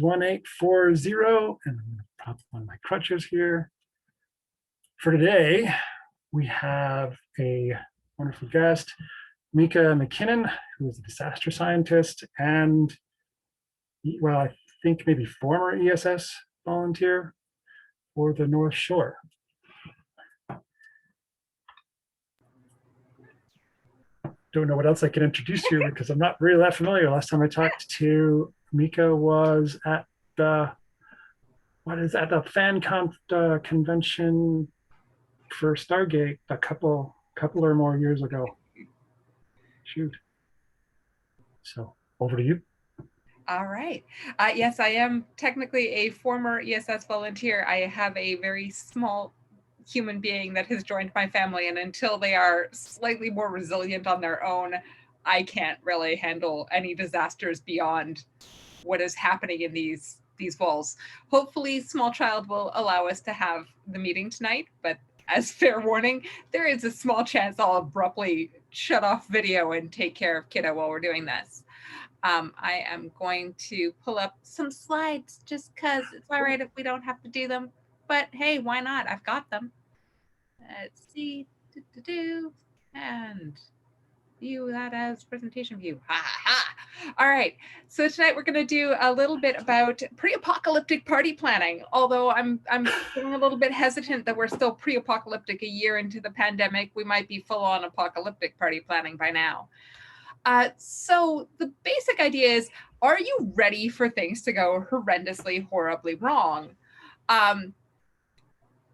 1840, and I'm going to prop on my crutches here. For today, we have a wonderful guest, Mika McKinnon, who is a disaster scientist and, well, I think maybe former ESS volunteer for the North Shore. Don't know what else I can introduce you because I'm not really that familiar. Last time I talked to Mika was at the fan convention for Stargate a couple or more years ago. Shoot. So over to you. All right. Yes, I am technically a former ESS volunteer. I have a very small human being that has joined my family, and until they are slightly more resilient on their own, I can't really handle any disasters beyond what is happening in these walls. Hopefully, Small Child will allow us to have the meeting tonight, but as fair warning, there is a small chance I'll abruptly shut off video and take care of Kiddo while we're doing this. I am going to pull up some slides just because it's all right if we don't have to do them. But hey, why not? I've got them. Let's see. And view that as presentation view. Ha ha. All right. So tonight we're going to do a little bit about pre-apocalyptic party planning. Although I'm feeling a little bit hesitant that we're still pre-apocalyptic a year into the pandemic. We might be full-on apocalyptic party planning by now. So the basic idea is, are you ready for things to go horrendously, horribly wrong?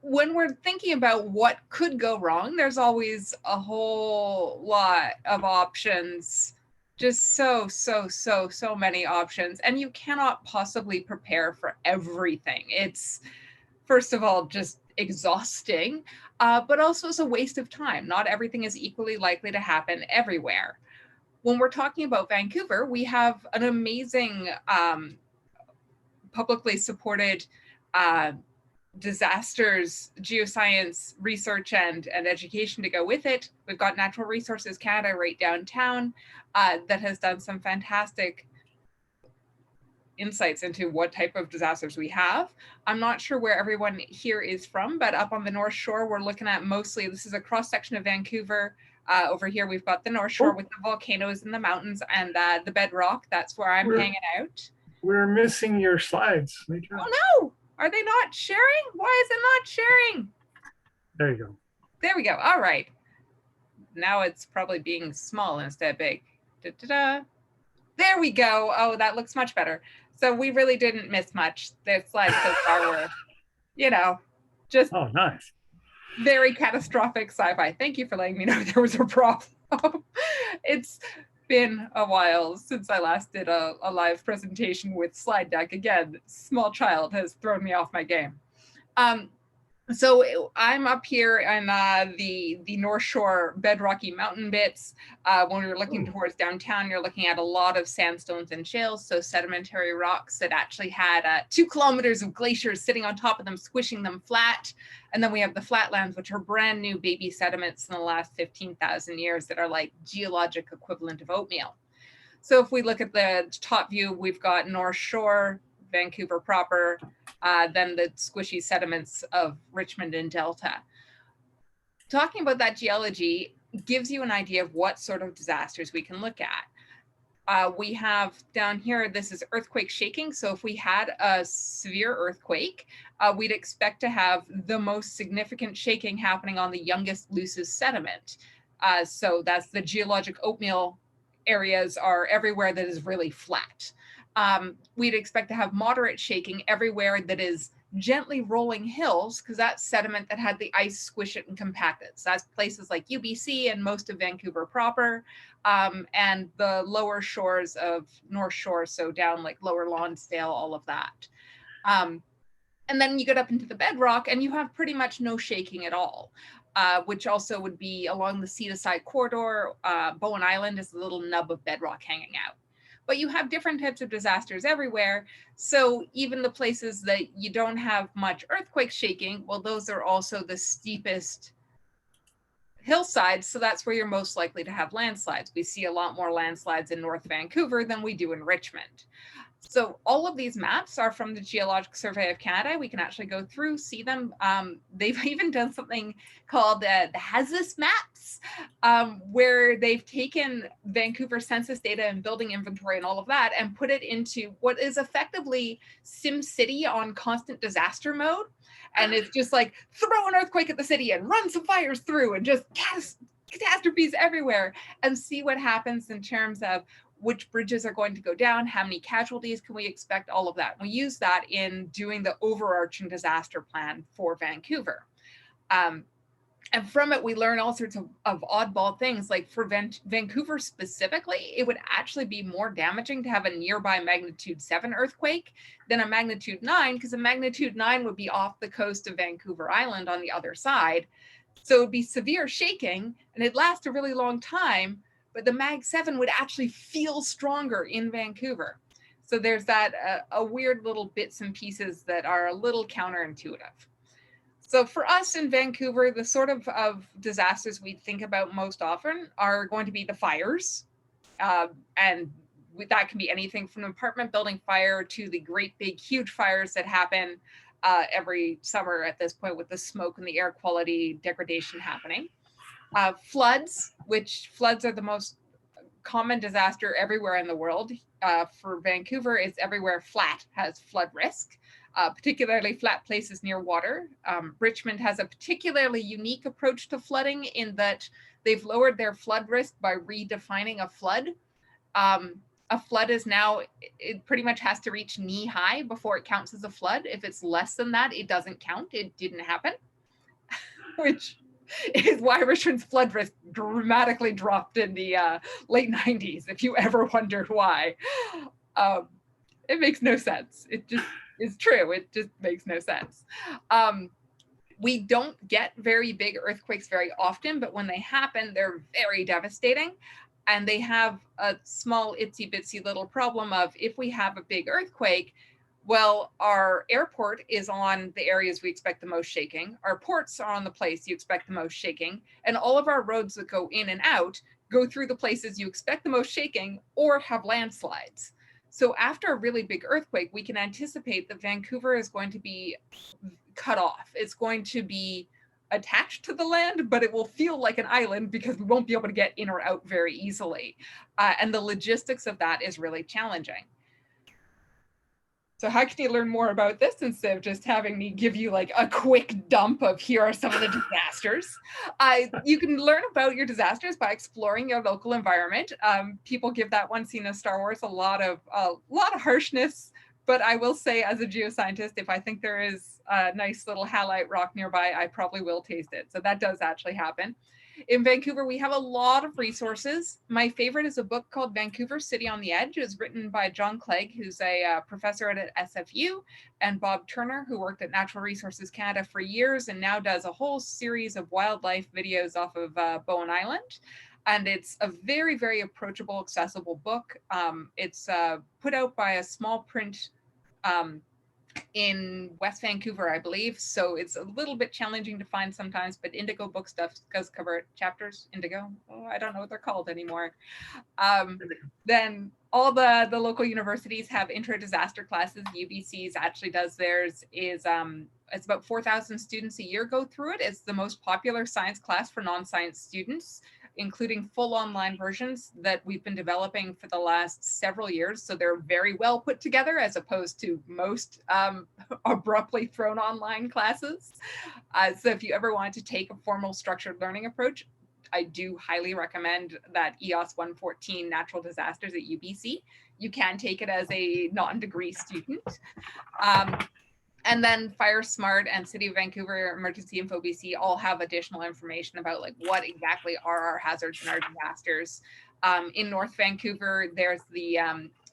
When we're thinking about what could go wrong, there's always a whole lot of options, just so many options, and you cannot possibly prepare for everything. It's, first of all, just exhausting, but also it's a waste of time. Not everything is equally likely to happen everywhere. When we're talking about Vancouver, we have an amazing publicly supported disasters, geoscience research and education to go with it. We've got Natural Resources Canada right downtown that has done some fantastic insights into what type of disasters we have. I'm not sure where everyone here is from, but up on the North Shore, we're looking at mostly, this is a cross section of Vancouver. Over here, we've got the North Shore with the volcanoes and the mountains and the bedrock. That's where I'm hanging out. We're missing your slides. Oh no! Are they not sharing? Why is it not sharing? There you go. There we go. All right. Now it's probably being small instead of big. Da-da-da. There we go. Oh, that looks much better. So we really didn't miss much. The slides so far were, just oh, nice. Very catastrophic sci-fi. Thank you for letting me know there was a problem. It's been a while since I last did a live presentation with slide deck. Again, Small Child has thrown me off my game. So I'm up here in the North Shore bedrocky mountain bits. When you're looking towards downtown, you're looking at a lot of sandstones and shales, so sedimentary rocks that actually had 2 kilometers of glaciers sitting on top of them, squishing them flat. And then we have the flatlands, which are brand new baby sediments in the last 15,000 years that are like geologic equivalent of oatmeal. So if we look at the top view, we've got North Shore, Vancouver proper, then the squishy sediments of Richmond and Delta. Talking about that geology gives you an idea of what sort of disasters we can look at. We have down here, this is earthquake shaking. So if we had a severe earthquake, we'd expect to have the most significant shaking happening on the youngest, loosest sediment. So that's the geologic oatmeal areas are everywhere that is really flat. We'd expect to have moderate shaking everywhere that is gently rolling hills, because that's sediment that had the ice squish it and compact it. So that's places like UBC and most of Vancouver proper, and the lower shores of North Shore, so down like Lower Lonsdale, all of that. And then you get up into the bedrock and you have pretty much no shaking at all, which also would be along the sea to side corridor. Bowen Island is a little nub of bedrock hanging out. But you have different types of disasters everywhere. So even the places that you don't have much earthquake shaking, well, those are also the steepest hillsides. So that's where you're most likely to have landslides. We see a lot more landslides in North Vancouver than we do in Richmond. So all of these maps are from the Geologic Survey of Canada. We can actually go through, see them. They've even done something called the HAZUS maps, where they've taken Vancouver census data and building inventory and all of that and put it into what is effectively SimCity on constant disaster mode. And it's just like throw an earthquake at the city and run some fires through and just catastrophes everywhere, and see what happens in terms of which bridges are going to go down, how many casualties can we expect, all of that. We use that in doing the overarching disaster plan for Vancouver. And from it, we learn all sorts of oddball things. Like for Vancouver specifically, it would actually be more damaging to have a nearby magnitude 7 earthquake than a magnitude 9, because a magnitude 9 would be off the coast of Vancouver Island on the other side. So it'd be severe shaking and it'd last a really long time, but the Mag 7 would actually feel stronger in Vancouver. So there's that a weird little bits and pieces that are a little counterintuitive. So for us in Vancouver, the sort of disasters we think about most often are going to be the fires. And that can be anything from an apartment building fire to the great big huge fires that happen every summer at this point, with the smoke and the air quality degradation happening. Floods, which floods are the most common disaster everywhere in the world. For Vancouver, it's everywhere flat has flood risk, particularly flat places near water. Richmond has a particularly unique approach to flooding in that they've lowered their flood risk by redefining a flood. A flood is now, it pretty much has to reach knee high before it counts as a flood. If it's less than that, it doesn't count. It didn't happen, which is why Richmond's flood risk dramatically dropped in the late 90s, if you ever wondered why. It makes no sense. It just is true. It just makes no sense. We don't get very big earthquakes very often, but when they happen, they're very devastating. And they have a small itsy bitsy little problem of, if we have a big earthquake, well, our airport is on the areas we expect the most shaking. Our ports are on the place you expect the most shaking. And all of our roads that go in and out go through the places you expect the most shaking or have landslides. So after a really big earthquake, we can anticipate that Vancouver is going to be cut off. It's going to be attached to the land, but it will feel like an island because we won't be able to get in or out very easily. And the logistics of that is really challenging. So how can you learn more about this instead of just having me give you like a quick dump of here are some of the disasters? You can learn about your disasters by exploring your local environment. People give that one scene of Star Wars a lot of harshness, but I will say, as a geoscientist, if I think there is a nice little halite rock nearby, I probably will taste it. So that does actually happen. In Vancouver, we have a lot of resources. My favorite is a book called Vancouver City on the Edge. It's written by John Clegg, who's a professor at SFU, and Bob Turner, who worked at Natural Resources Canada for years and now does a whole series of wildlife videos off of Bowen Island. And it's a very, very approachable, accessible book. It's put out by a small print in West Vancouver, I believe. So it's a little bit challenging to find sometimes, but Indigo Book Stuff does cover chapters. Indigo, I don't know what they're called anymore. Then all the local universities have intro-disaster classes. UBC's actually does theirs. Is it's about 4,000 students a year go through it. It's the most popular science class for non-science students, including full online versions that we've been developing for the last several years. So they're very well put together as opposed to most abruptly thrown online classes. So if you ever want to take a formal structured learning approach, I do highly recommend that EOS 114 Natural Disasters at UBC. You can take it as a non-degree student. And then Fire Smart and City of Vancouver Emergency Info BC all have additional information about like what exactly are our hazards and our disasters. In North Vancouver, there's the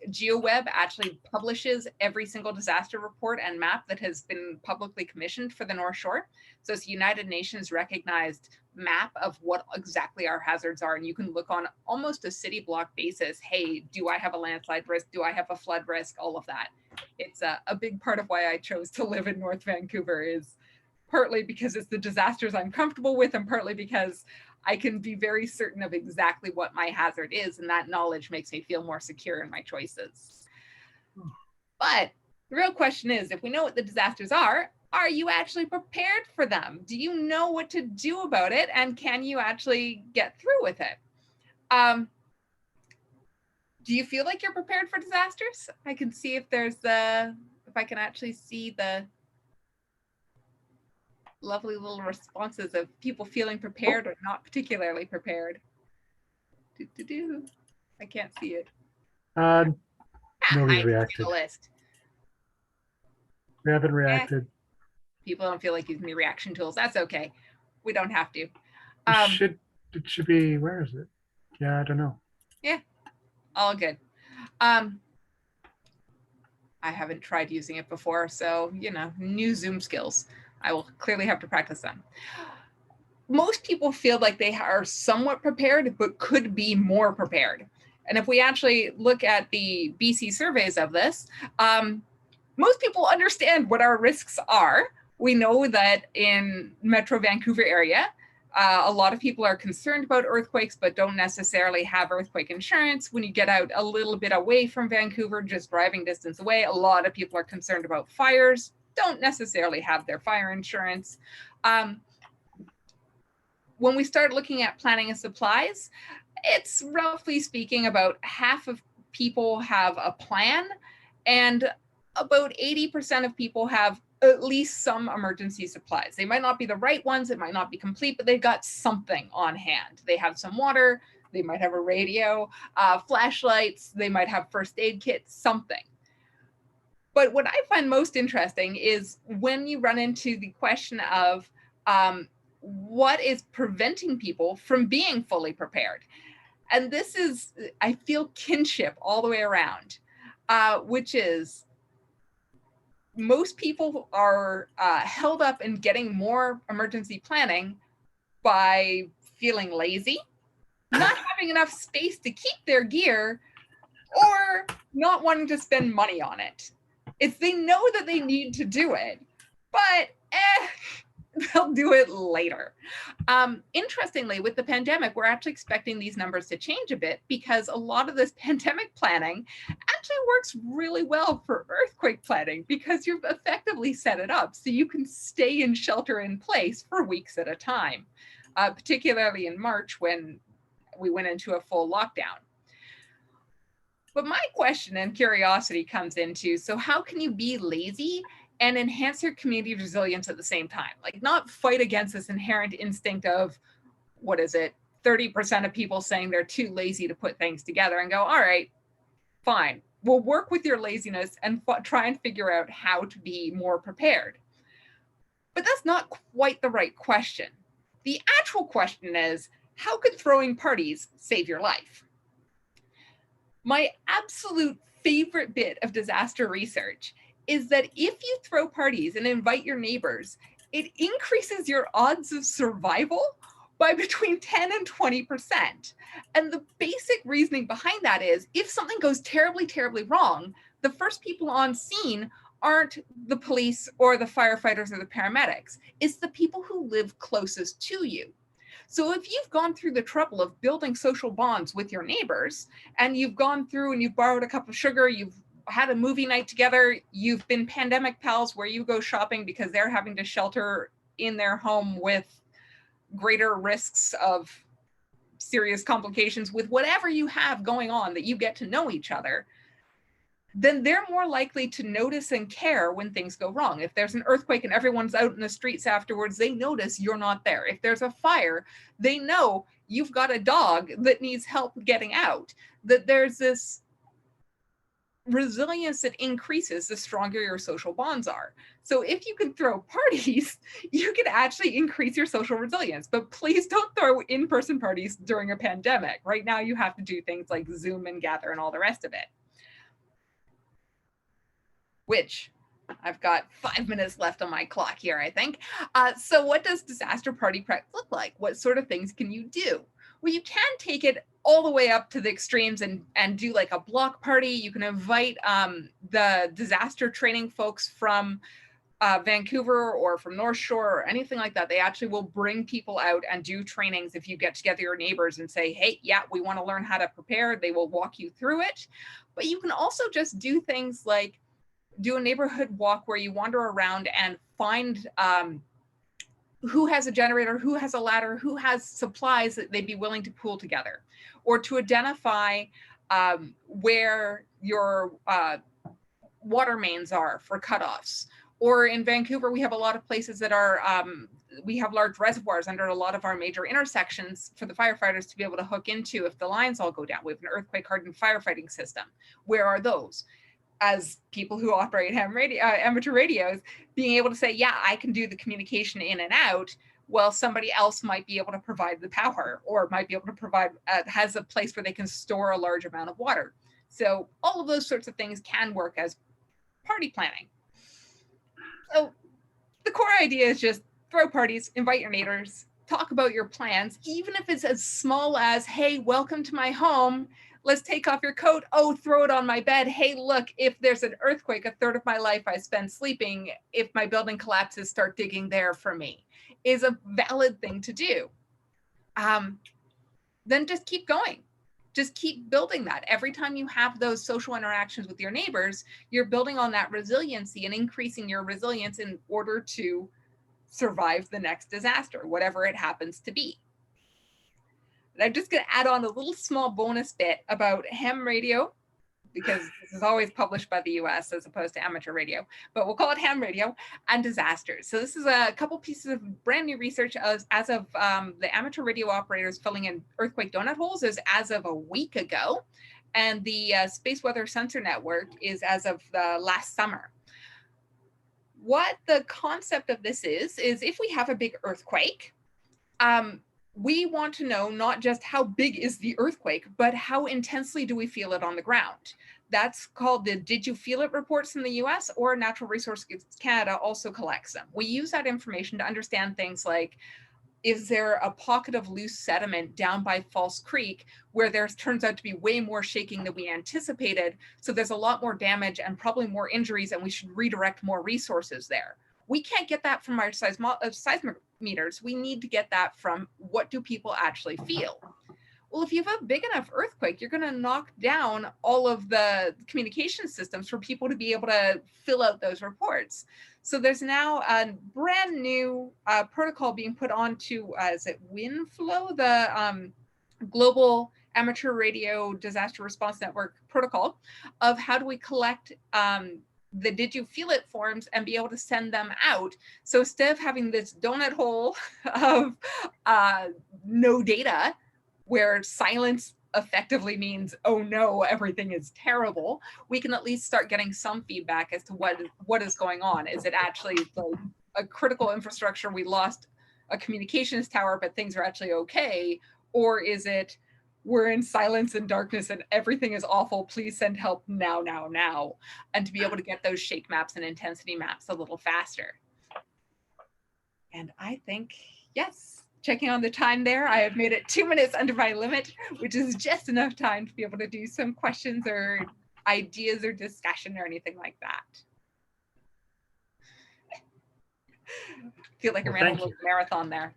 GeoWeb actually publishes every single disaster report and map that has been publicly commissioned for the North Shore. So it's a United Nations recognized map of what exactly our hazards are. And you can look on almost a city block basis. Hey, do I have a landslide risk? Do I have a flood risk? All of that. It's a big part of why I chose to live in North Vancouver, is partly because it's the disasters I'm comfortable with, and partly because I can be very certain of exactly what my hazard is. And that knowledge makes me feel more secure in my choices. But the real question is, if we know what the disasters are you actually prepared for them? Do you know what to do about it? And can you actually get through with it? Do you feel like you're prepared for disasters? I can see if there's if I can actually see the lovely little responses of people feeling prepared or not particularly prepared. I can't see it. Nobody's reacted. List. We haven't reacted. People don't feel like using the reaction tools. That's okay. We don't have to. It should be, where is it? Yeah, I don't know. Yeah, all good. I haven't tried using it before, so, new Zoom skills. I will clearly have to practice them. Most people feel like they are somewhat prepared, but could be more prepared. And if we actually look at the BC surveys of this, most people understand what our risks are. We know that in Metro Vancouver area, a lot of people are concerned about earthquakes, but don't necessarily have earthquake insurance. When you get out a little bit away from Vancouver, just driving distance away, a lot of people are concerned about fires, don't necessarily have their fire insurance. When we start looking at planning and supplies, it's roughly speaking about half of people have a plan, and about 80% of people have at least some emergency supplies. They might not be the right ones, it might not be complete, but they've got something on hand. They have some water, they might have a radio, flashlights, they might have first aid kits, something. But what I find most interesting is when you run into the question of what is preventing people from being fully prepared. And this is, I feel kinship all the way around, which is most people are held up in getting more emergency planning by feeling lazy, not having enough space to keep their gear, or not wanting to spend money on it. It's they know that they need to do it, but they'll do it later. Interestingly, with the pandemic, we're actually expecting these numbers to change a bit because a lot of this pandemic planning actually works really well for earthquake planning because you've effectively set it up so you can stay in shelter in place for weeks at a time, particularly in March when we went into a full lockdown. But my question and curiosity comes into, so how can you be lazy and enhance your community resilience at the same time? Like, not fight against this inherent instinct of, 30% of people saying they're too lazy to put things together, and go, all right, fine, we'll work with your laziness and try and figure out how to be more prepared. But that's not quite the right question. The actual question is, how could throwing parties save your life? My absolute favorite bit of disaster research is that if you throw parties and invite your neighbors, it increases your odds of survival by between 10 and 20%. And the basic reasoning behind that is, if something goes terribly, terribly wrong, the first people on scene aren't the police or the firefighters or the paramedics. It's the people who live closest to you. So if you've gone through the trouble of building social bonds with your neighbors, and you've gone through and you've borrowed a cup of sugar, you've had a movie night together, you've been pandemic pals where you go shopping because they're having to shelter in their home with greater risks of serious complications with whatever you have going on, that you get to know each other, then they're more likely to notice and care when things go wrong. If there's an earthquake and everyone's out in the streets afterwards, they notice you're not there. If there's a fire, they know you've got a dog that needs help getting out. That there's this resilience that increases the stronger your social bonds are. So if you can throw parties, you can actually increase your social resilience. But please don't throw in-person parties during a pandemic. Right now, you have to do things like Zoom and gather and all the rest of it. Which I've got 5 minutes left on my clock here, I think. So what does disaster party prep look like? What sort of things can you do? Well, you can take it all the way up to the extremes and do like a block party. You can invite the disaster training folks from Vancouver or from North Shore or anything like that. They actually will bring people out and do trainings if you get together your neighbors and say, hey, yeah, we want to learn how to prepare. They will walk you through it. But you can also just do things like do a neighborhood walk where you wander around and find who has a generator, who has a ladder, who has supplies that they'd be willing to pool together, or to identify where your water mains are for cutoffs. Or in Vancouver, we have a lot of places that are, we have large reservoirs under a lot of our major intersections for the firefighters to be able to hook into if the lines all go down. We have an earthquake hardened firefighting system. Where are those? As people who operate ham radio, amateur radios, being able to say, yeah, I can do the communication in and out, well, somebody else might be able to provide the power, or might be able to provide, has a place where they can store a large amount of water. So all of those sorts of things can work as party planning. So the core idea is just throw parties, invite your neighbors, talk about your plans, even if it's as small as, hey, welcome to my home. Let's take off your coat. Oh, throw it on my bed. Hey, look, if there's an earthquake, a third of my life I spend sleeping. If my building collapses, start digging there for me, is a valid thing to do. Then just keep going. Just keep building that. Every time you have those social interactions with your neighbors, you're building on that resiliency and increasing your resilience in order to survive the next disaster, whatever it happens to be. And I'm just going to add on a little small bonus bit about ham radio, because this is always published by the US as opposed to amateur radio, but we'll call it ham radio and disasters. So this is a couple pieces of brand new research as of the amateur radio operators filling in earthquake donut holes is as of a week ago. And the Space Weather Sensor Network is as of last summer. What the concept of this is if we have a big earthquake, we want to know not just how big is the earthquake, but how intensely do we feel it on the ground. That's called the Did You Feel It reports in the US, or Natural Resources Canada also collects them. We use that information to understand things like, is there a pocket of loose sediment down by False Creek where there turns out to be way more shaking than we anticipated, so there's a lot more damage and probably more injuries, and we should redirect more resources there. We can't get that from our seismometers. We need to get that from what do people actually feel. Well, if you have a big enough earthquake, you're going to knock down all of the communication systems for people to be able to fill out those reports. So there's now a brand new protocol being put onto, is it WinFlow, the Global Amateur Radio Disaster Response Network protocol, of how do we collect the Did You Feel It forms and be able to send them out. So instead of having this donut hole of no data, where silence effectively means, oh no, everything is terrible, we can at least start getting some feedback as to what is going on. Is it actually a critical infrastructure, we lost a communications tower, but things are actually okay? Or is it, we're in silence and darkness and everything is awful, please send help now, now, now. And to be able to get those shake maps and intensity maps a little faster. And I think, yes, checking on the time there, I have made it 2 minutes under my limit, which is just enough time to be able to do some questions or ideas or discussion or anything like that. I feel like I ran a little marathon there.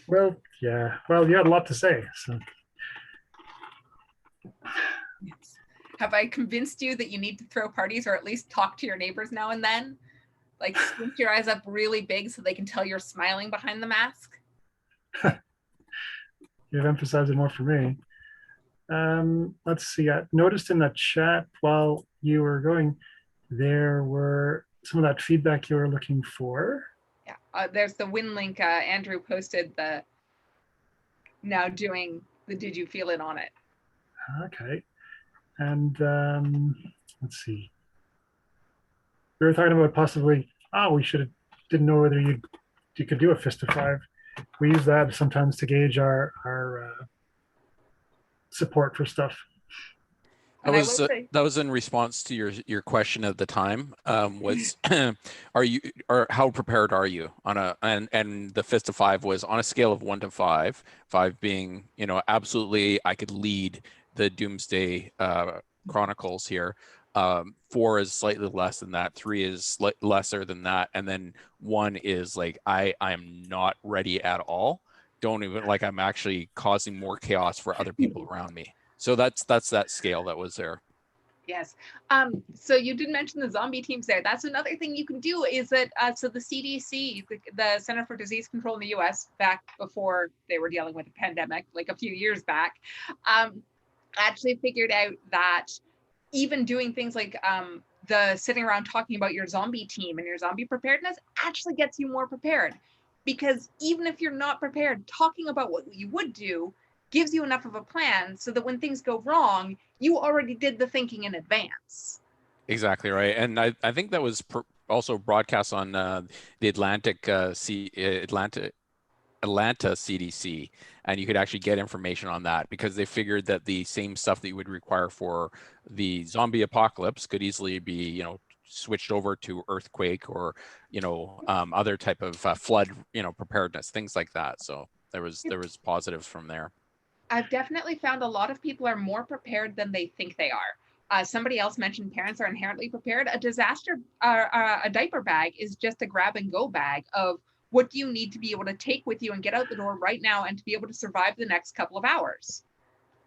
Well, yeah. Well, you had a lot to say. So. Yes. Have I convinced you that you need to throw parties or at least talk to your neighbors now and then? Like squint your eyes up really big so they can tell you're smiling behind the mask? You've emphasized it more for me. Let's see. I noticed in the chat while you were going, there were some of that feedback you were looking for. Yeah, there's the Win link. Andrew posted the now doing the Did You Feel It on it. Okay. And let's see. We were talking about possibly, we didn't know whether you could do a fist of 5. We use that sometimes to gauge our support for stuff. That was in response to your question at the time. Was how prepared are you on and the fist of 5 was on a scale of 1 to 5, 5 being absolutely I could lead the doomsday chronicles here. 4 is slightly less than that, 3 is lesser than that, and then 1 is like I'm not ready at all. Don't even like I'm actually causing more chaos for other people around me. So that's that scale that was there. Yes. So you did mention the zombie teams there. That's another thing you can do is that, so the CDC, the Center for Disease Control in the US, back before they were dealing with a pandemic, like a few years back, actually figured out that even doing things like the sitting around talking about your zombie team and your zombie preparedness actually gets you more prepared. Because even if you're not prepared, talking about what you would do gives you enough of a plan so that when things go wrong, you already did the thinking in advance. Exactly right. And I think that was also broadcast on the Atlanta CDC, and you could actually get information on that because they figured that the same stuff that you would require for the zombie apocalypse could easily be, switched over to earthquake or, other type of flood, preparedness, things like that. So there was positives from there. I've definitely found a lot of people are more prepared than they think they are. Somebody else mentioned parents are inherently prepared. A diaper bag is just a grab and go bag of what do you need to be able to take with you and get out the door right now and to be able to survive the next couple of hours.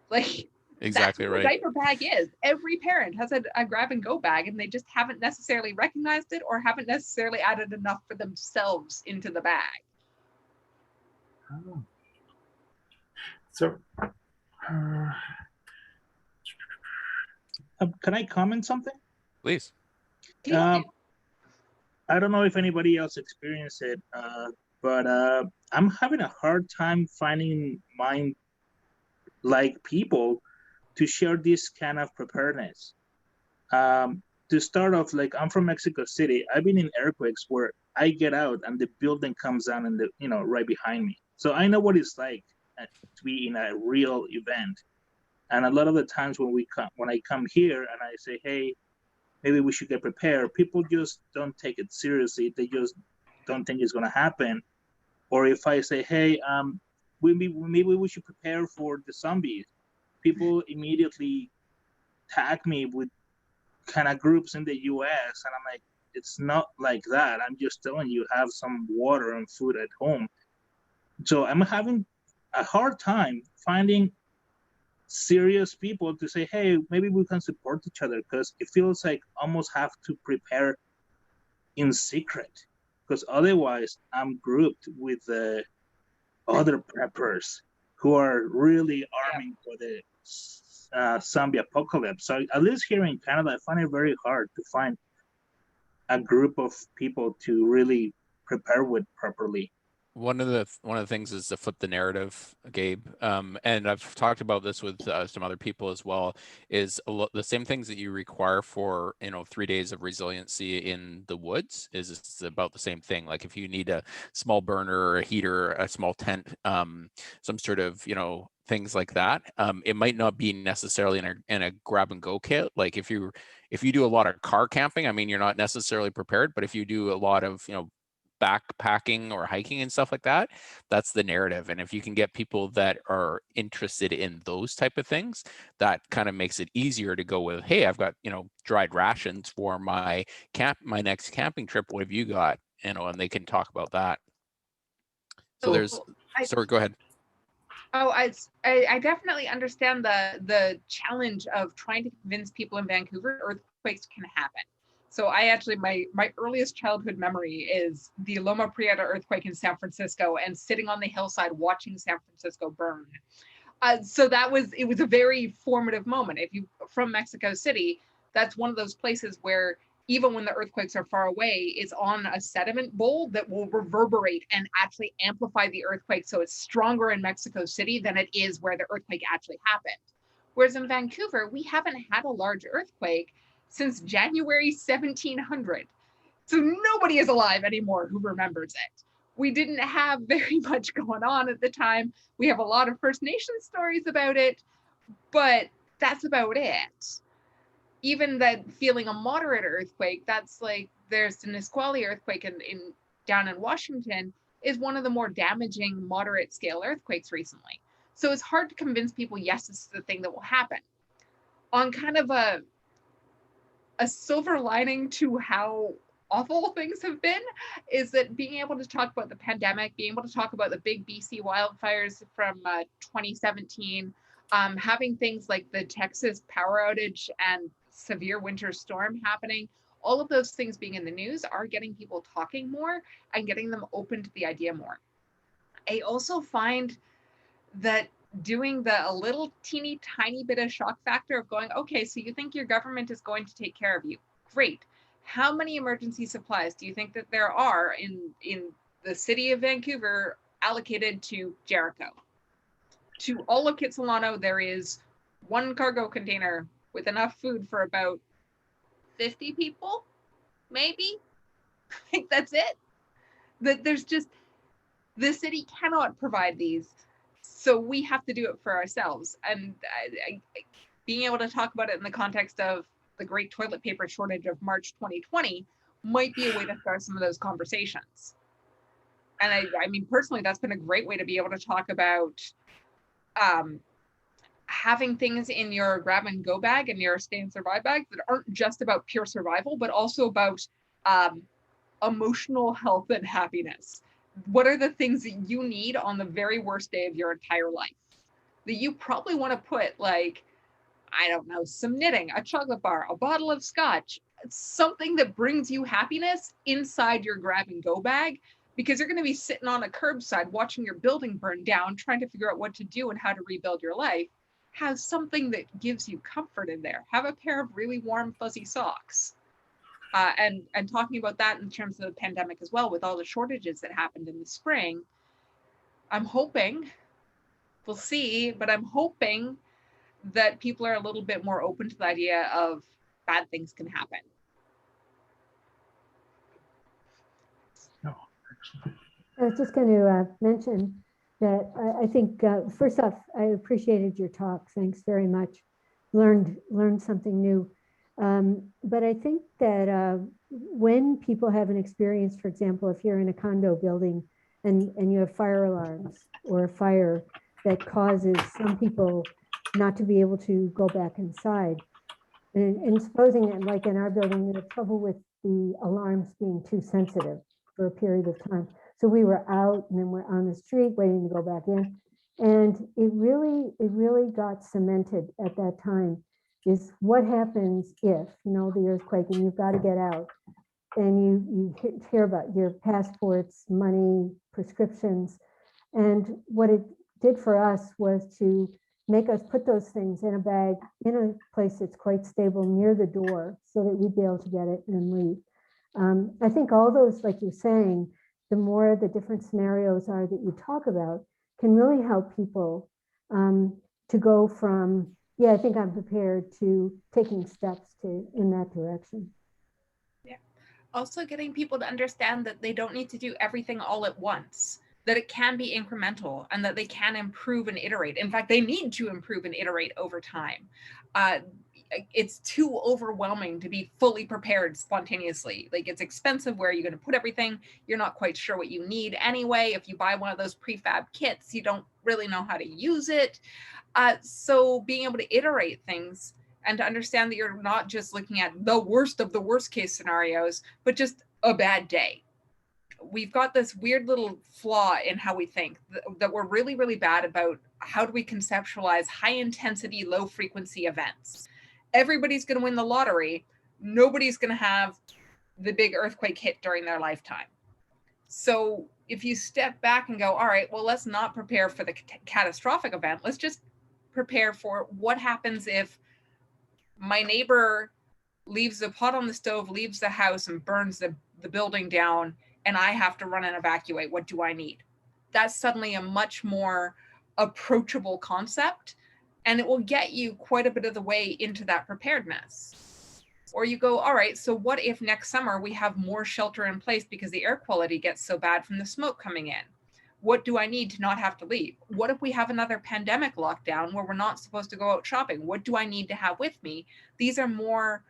Like, exactly that's what right. a diaper bag is. Every parent has a grab and go bag, and they just haven't necessarily recognized it or haven't necessarily added enough for themselves into the bag. Oh. So, can I comment something? Please. I don't know if anybody else experienced it, but I'm having a hard time finding mind-like people to share this kind of preparedness. To start off, like, I'm from Mexico City. I've been in earthquakes where I get out and the building comes down and right behind me. So I know what it's like to be in a real event. And a lot of the times when I come here and I say, hey, maybe we should get prepared, people just don't take it seriously. They just don't think it's going to happen. Or if I say, hey, maybe we should prepare for the zombies, people immediately tag me with kind of groups in the US, and I'm like, it's not like that. I'm just telling you, have some water and food at home. So I'm having a hard time finding serious people to say, hey, maybe we can support each other, because it feels like almost have to prepare in secret, because otherwise I'm grouped with the other preppers who are really arming for the zombie apocalypse. So at least here in Canada, I find it very hard to find a group of people to really prepare with properly. One of the things is to flip the narrative, Gabe, and I've talked about this with some other people as well, is the same things that you require for 3 days of resiliency in the woods is about the same thing. Like if you need a small burner or a heater, a small tent, some sort of things like that, it might not be necessarily in a grab and go kit. Like if you do a lot of car camping, I mean, you're not necessarily prepared, but if you do a lot of backpacking or hiking and stuff like that, that's the narrative. And if you can get people that are interested in those type of things, that kind of makes it easier to go with, hey, I've got dried rations for my next camping trip, what have you got? And they can talk about that. So sorry, go ahead. Oh, I definitely understand the challenge of trying to convince people in Vancouver earthquakes can happen. So I actually, my earliest childhood memory is the Loma Prieta earthquake in San Francisco and sitting on the hillside watching San Francisco burn. So it was a very formative moment. If you from Mexico City, that's one of those places where even when the earthquakes are far away, it's on a sediment bowl that will reverberate and actually amplify the earthquake. So it's stronger in Mexico City than it is where the earthquake actually happened. Whereas in Vancouver, we haven't had a large earthquake since January 1700. So nobody is alive anymore who remembers it. We didn't have very much going on at the time. We have a lot of First Nations stories about it, but that's about it. Even that feeling a moderate earthquake, that's like there's the Nisqually earthquake in down in Washington is one of the more damaging moderate scale earthquakes recently. So it's hard to convince people, yes, this is the thing that will happen. On kind of a silver lining to how awful things have been is that being able to talk about the pandemic, being able to talk about the big BC wildfires from 2017, having things like the Texas power outage and severe winter storm happening. All of those things being in the news are getting people talking more and getting them open to the idea more. I also find that doing a little teeny tiny bit of shock factor of going, okay, so you think your government is going to take care of you. Great. How many emergency supplies do you think that there are in the city of Vancouver allocated to Jericho? To all of Kitsilano, there is one cargo container with enough food for about 50 people, maybe. I think that's it. That there's just, the city cannot provide these, so we have to do it for ourselves. And being able to talk about it in the context of the great toilet paper shortage of March 2020 might be a way to start some of those conversations. And I mean, personally, that's been a great way to be able to talk about having things in your grab and go bag and your stay and survive bag that aren't just about pure survival, but also about emotional health and happiness. What are the things that you need on the very worst day of your entire life that you probably want to put, like, I don't know, some knitting, a chocolate bar, a bottle of scotch, something that brings you happiness inside your grab and go bag, because you're going to be sitting on a curbside watching your building burn down, trying to figure out what to do and how to rebuild your life. Have something that gives you comfort in there. Have a pair of really warm, fuzzy socks. And talking about that in terms of the pandemic as well, with all the shortages that happened in the spring, I'm hoping, we'll see, but I'm hoping that people are a little bit more open to the idea of bad things can happen. Oh, excellent. I was just going to mention that I think, first off, I appreciated your talk. Thanks very much. Learned something new. But I think that when people have an experience, for example, if you're in a condo building and you have fire alarms or a fire that causes some people not to be able to go back inside, and supposing that, like in our building, we had trouble with the alarms being too sensitive for a period of time. So we were out and then we're on the street waiting to go back in. And it really got cemented at that time is what happens if, the earthquake and you've got to get out and you hear about your passports, money, prescriptions. And what it did for us was to make us put those things in a bag in a place that's quite stable near the door so that we'd be able to get it and leave. I think all those, like you're saying, the more the different scenarios are that you talk about can really help people to go from, yeah, I think I'm prepared, to taking steps in that direction. Yeah. Also getting people to understand that they don't need to do everything all at once, that it can be incremental and that they can improve and iterate. In fact, they need to improve and iterate over time. It's too overwhelming to be fully prepared spontaneously. Like, it's expensive. Where are you going to put everything? You're not quite sure what you need anyway. If you buy one of those prefab kits, you don't really know how to use it. So being able to iterate things and to understand that you're not just looking at the worst of the worst case scenarios, but just a bad day. We've got this weird little flaw in how we think, that we're really, really bad about how do we conceptualize high intensity, low frequency events. Everybody's going to win the lottery. Nobody's going to have the big earthquake hit during their lifetime. So if you step back and go, all right, well, let's not prepare for the catastrophic event. Let's just prepare for what happens if my neighbor leaves the pot on the stove, leaves the house and burns the building down, and I have to run and evacuate. What do I need? That's suddenly a much more approachable concept, and it will get you quite a bit of the way into that preparedness. Or you go, all right, so what if next summer we have more shelter in place because the air quality gets so bad from the smoke coming in? What do I need to not have to leave? What if we have another pandemic lockdown where we're not supposed to go out shopping? What do I need to have with me? These are more,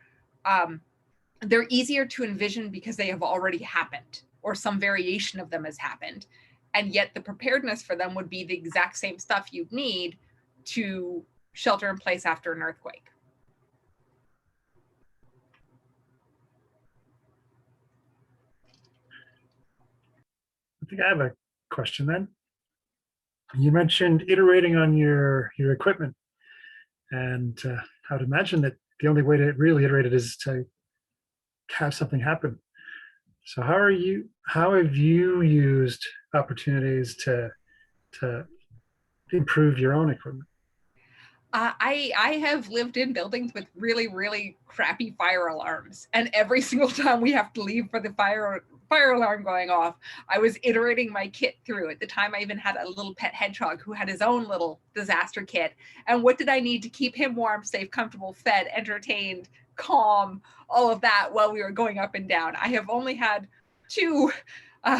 they're easier to envision because they have already happened, or some variation of them has happened. And yet the preparedness for them would be the exact same stuff you'd need to shelter in place after an earthquake. I think I have a question then. You mentioned iterating on your equipment, and I'd imagine that the only way to really iterate it is to have something happen. So how have you used opportunities to improve your own equipment? I have lived in buildings with really, really crappy fire alarms. And every single time we have to leave for the fire alarm going off, I was iterating my kit through. At the time, I even had a little pet hedgehog who had his own little disaster kit. And what did I need to keep him warm, safe, comfortable, fed, entertained, calm, all of that while we were going up and down. I have only had 2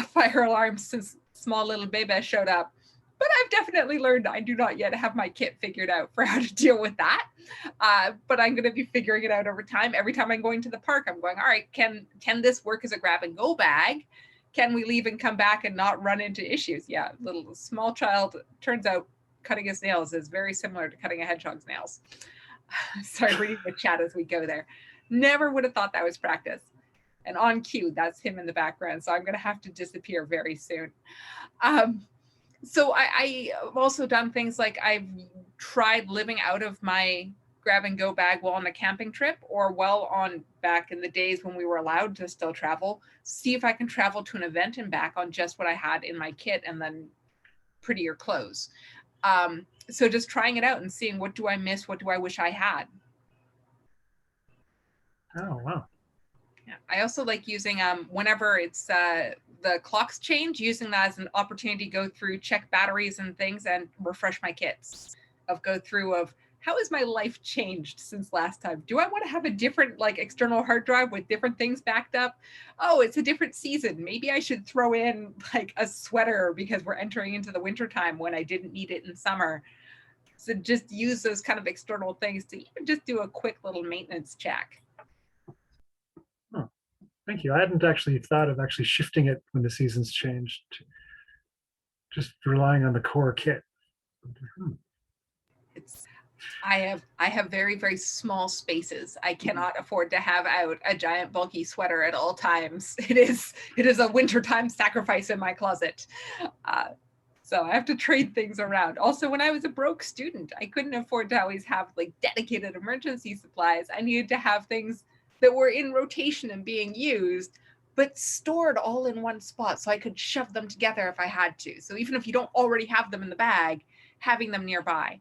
fire alarms since small little baby showed up. But I've definitely learned I do not yet have my kit figured out for how to deal with that. But I'm going to be figuring it out over time. Every time I'm going to the park, I'm going, all right, can this work as a grab and go bag? Can we leave and come back and not run into issues? Yeah, little small child, turns out cutting his nails is very similar to cutting a hedgehog's nails. Sorry, reading the chat as we go there. Never would have thought that was practice. And on cue, that's him in the background. So I'm going to have to disappear very soon. So I've also done things like I've tried living out of my grab and go bag while on a camping trip, or on back in the days when we were allowed to still travel, see if I can travel to an event and back on just what I had in my kit and then prettier clothes. So just trying it out and seeing, what do I miss? What do I wish I had? Oh, wow. Yeah. I also like using, whenever it's the clocks change, using that as an opportunity to go through, check batteries and things, and refresh my kits of how has my life changed since last time? Do I want to have a different external hard drive with different things backed up? Oh, it's a different season. Maybe I should throw in a sweater because we're entering into the winter time when I didn't need it in summer. So just use those kind of external things to even just do a quick little maintenance check. Oh, thank you. I hadn't actually thought of actually shifting it when the seasons changed. Just relying on the core kit. I have very, very small spaces. I cannot afford to have out a giant bulky sweater at all times. It is a wintertime sacrifice in my closet. So I have to trade things around. Also, when I was a broke student, I couldn't afford to always have dedicated emergency supplies. I needed to have things that were in rotation and being used, but stored all in one spot so I could shove them together if I had to. So even if you don't already have them in the bag, having them nearby.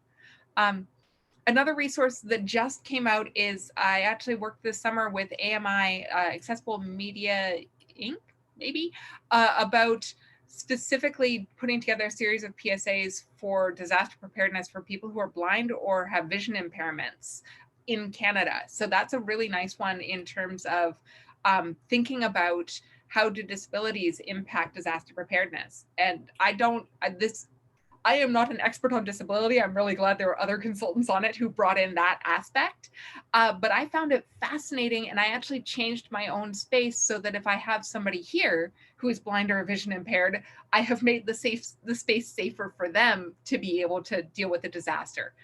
Another resource that just came out is I actually worked this summer with AMI, Accessible Media Inc., maybe, about specifically putting together a series of PSAs for disaster preparedness for people who are blind or have vision impairments in Canada. So that's a really nice one in terms of thinking about how do disabilities impact disaster preparedness. And I am not an expert on disability. I'm really glad there were other consultants on it who brought in that aspect. But I found it fascinating, and I actually changed my own space so that if I have somebody here who is blind or vision impaired, I have made the space safer for them to be able to deal with a disaster.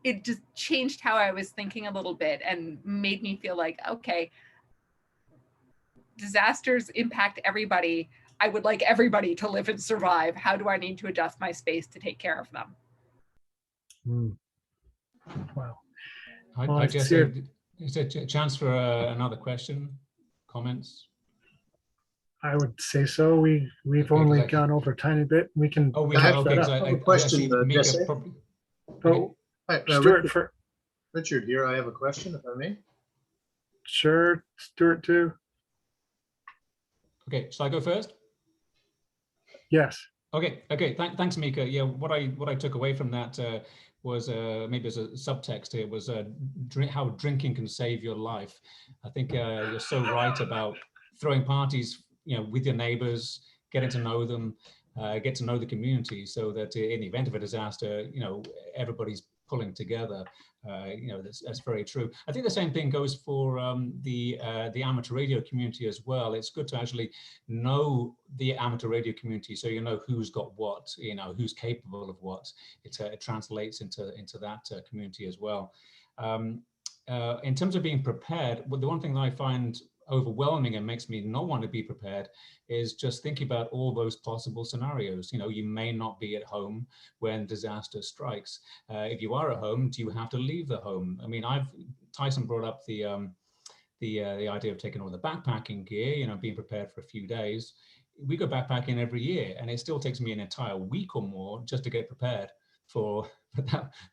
It just changed how I was thinking a little bit and made me feel like, okay, disasters impact everybody. I would like everybody to live and survive. How do I need to adjust my space to take care of them? Wow. I guess is there a chance for another question, comments? I would say so. We've only gone over a tiny bit. We can. Oh, we have. Okay, I have a question, Jesse. Oh, Stuart, Richard here. I have a question, if I may. Sure, Stuart too. Okay, shall I go first? Yes. Okay. Thanks, Mika. Yeah, what I took away from that was maybe as a subtext here was how drinking can save your life. I think you're so right about throwing parties, with your neighbors, getting to know them, get to know the community, so that in the event of a disaster, everybody's pulling together. That's very true. I think the same thing goes for the amateur radio community as well. It's good to actually know the amateur radio community, so you know who's got what, who's capable of what. It translates into that community as well. In terms of being prepared, the one thing that I find overwhelming and makes me not want to be prepared is just thinking about all those possible scenarios. You may not be at home when disaster strikes. If you are at home, do you have to leave the home? I mean, Tyson brought up the idea of taking all the backpacking gear, being prepared for a few days. We go backpacking every year, and it still takes me an entire week or more just to get prepared for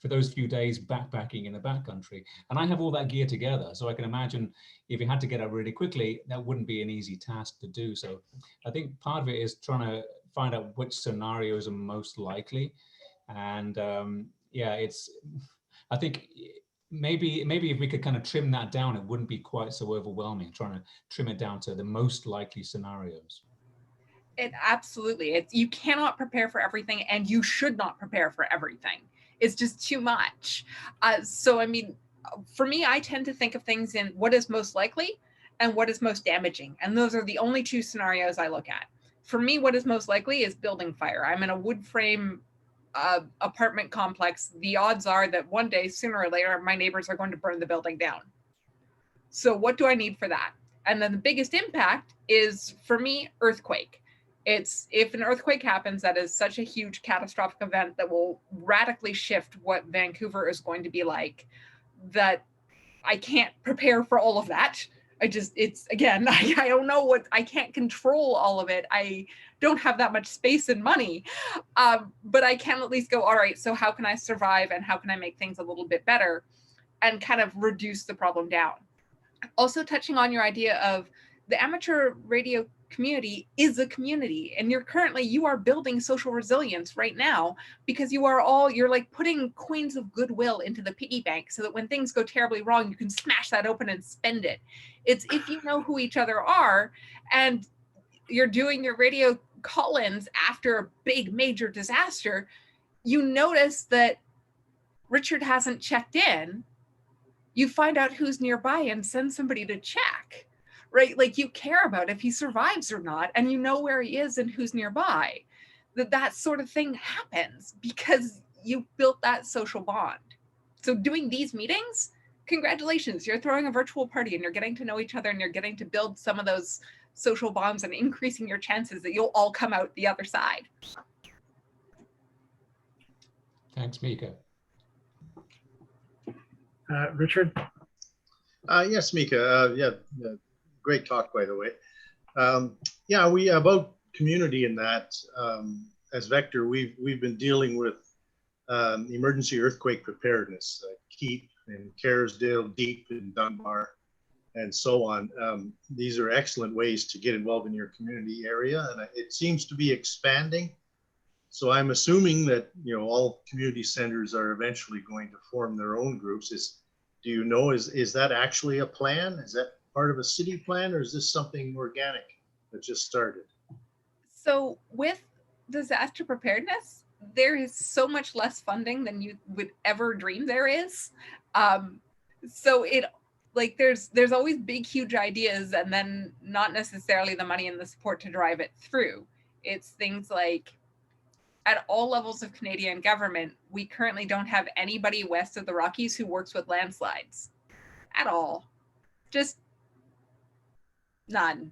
those few days backpacking in the backcountry. And I have all that gear together, so I can imagine if you had to get out really quickly, that wouldn't be an easy task to do. So I think part of it is trying to find out which scenarios are most likely. And I think maybe if we could kind of trim that down, it wouldn't be quite so overwhelming, trying to trim it down to the most likely scenarios. It absolutely, you cannot prepare for everything, and you should not prepare for everything. It's just too much. So, I mean, for me, I tend to think of things in what is most likely and what is most damaging. And those are the only two scenarios I look at. For me, what is most likely is building fire. I'm in a wood frame apartment complex. The odds are that one day, sooner or later, my neighbors are going to burn the building down. So what do I need for that? And then the biggest impact is, for me, earthquake. It's if an earthquake happens, that is such a huge catastrophic event that will radically shift what Vancouver is going to be like, that I can't prepare for all of that. I don't know I can't control all of it. I don't have that much space and money, but I can at least go, all right, so how can I survive and how can I make things a little bit better and kind of reduce the problem down? Also touching on your idea of the amateur radio community is a community, and you are building social resilience right now, because you're like putting coins of goodwill into the piggy bank so that when things go terribly wrong, you can smash that open and spend it. It's if you know who each other are and you're doing your radio call-ins after a big major disaster, you notice that Richard hasn't checked in, you find out who's nearby and send somebody to check. Right? Like, you care about if he survives or not, and you know where he is and who's nearby. That sort of thing happens because you built that social bond. So doing these meetings, congratulations, you're throwing a virtual party and you're getting to know each other and you're getting to build some of those social bonds and increasing your chances that you'll all come out the other side. Thanks, Mika. Richard? Yes, Mika. Great talk, by the way. We about community in that. As Vector, we've been dealing with emergency earthquake preparedness, Keep and Kerrisdale, Deep in Dunbar, and so on. These are excellent ways to get involved in your community area, and it seems to be expanding. So I'm assuming that all community centers are eventually going to form their own groups. Is that actually a plan? Is that part of a city plan, or is this something organic that just started? So with disaster preparedness, there is so much less funding than you would ever dream there is. So there's always big, huge ideas, and then not necessarily the money and the support to drive it through. It's things like, at all levels of Canadian government, we currently don't have anybody west of the Rockies who works with landslides at all. Just none.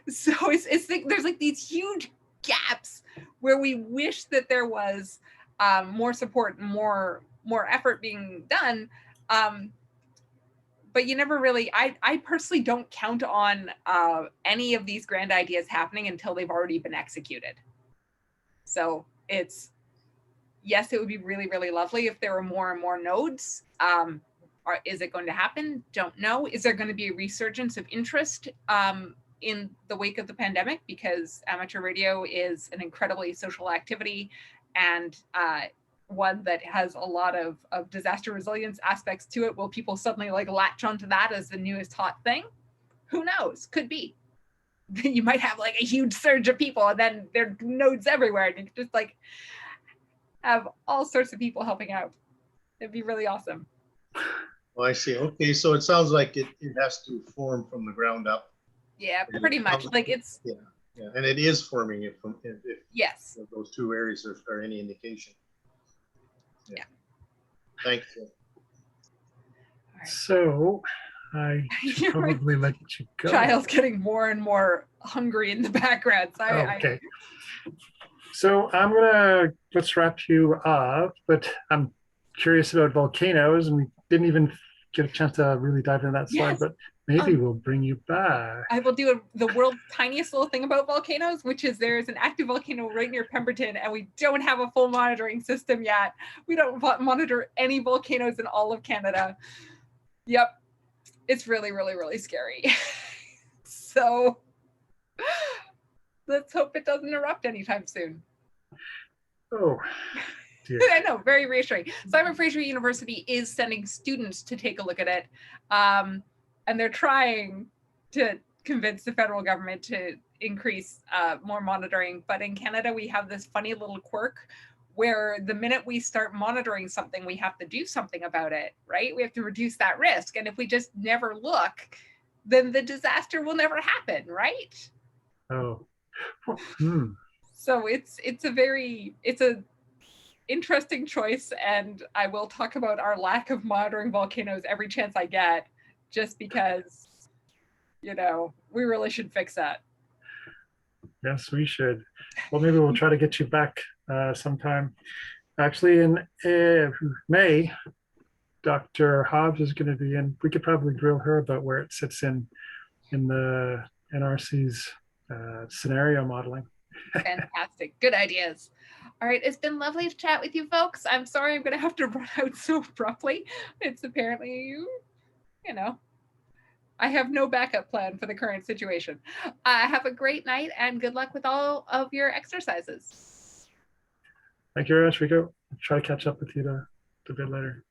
So there's like these huge gaps where we wish that there was more support and more effort being done. But you never really, I personally don't count on any of these grand ideas happening until they've already been executed. So yes, it would be really, really lovely if there were more and more nodes. Is it going to happen? Don't know. Is there going to be a resurgence of interest in the wake of the pandemic? Because amateur radio is an incredibly social activity, and one that has a lot of disaster resilience aspects to it. Will people suddenly latch onto that as the newest hot thing? Who knows? Could be. You might have a huge surge of people, and then there are nodes everywhere, and you just have all sorts of people helping out. It'd be really awesome. Well, I see. Okay, so it sounds like it has to form from the ground up. Yeah, pretty much. It's yeah, and it is forming if yes, those two areas are any indication. Yeah. Thanks. So I should Your probably let you go. child's getting more and more hungry in the background. So Okay. So let's wrap you up, but I'm curious about volcanoes, and we didn't even get a chance to really dive into that slide, Yes. but maybe we'll bring you back. I will do the world's tiniest little thing about volcanoes, which is there's an active volcano right near Pemberton, and we don't have a full monitoring system yet. We don't monitor any volcanoes in all of Canada. Yep. It's really, really, really scary. So let's hope it doesn't erupt anytime soon. Oh, dear. I know, very reassuring. Simon Fraser University is sending students to take a look at it. And they're trying to convince the federal government to increase more monitoring. But in Canada, we have this funny little quirk where the minute we start monitoring something, we have to do something about it, right? We have to reduce that risk. And if we just never look, then the disaster will never happen, right? Oh. So it's a interesting choice, and I will talk about our lack of monitoring volcanoes every chance I get, just because, we really should fix that. Yes, we should. Well, maybe we'll try to get you back sometime. Actually, in May, Dr. Hobbs is going to be in. We could probably grill her about where it sits in the NRC's scenario modeling. Fantastic. Good ideas. All right. It's been lovely to chat with you folks. I'm sorry I'm going to have to run out so abruptly. It's apparently, I have no backup plan for the current situation. Have a great night and good luck with all of your exercises. Thank you very much, Rico. I'll try to catch up with you a bit later.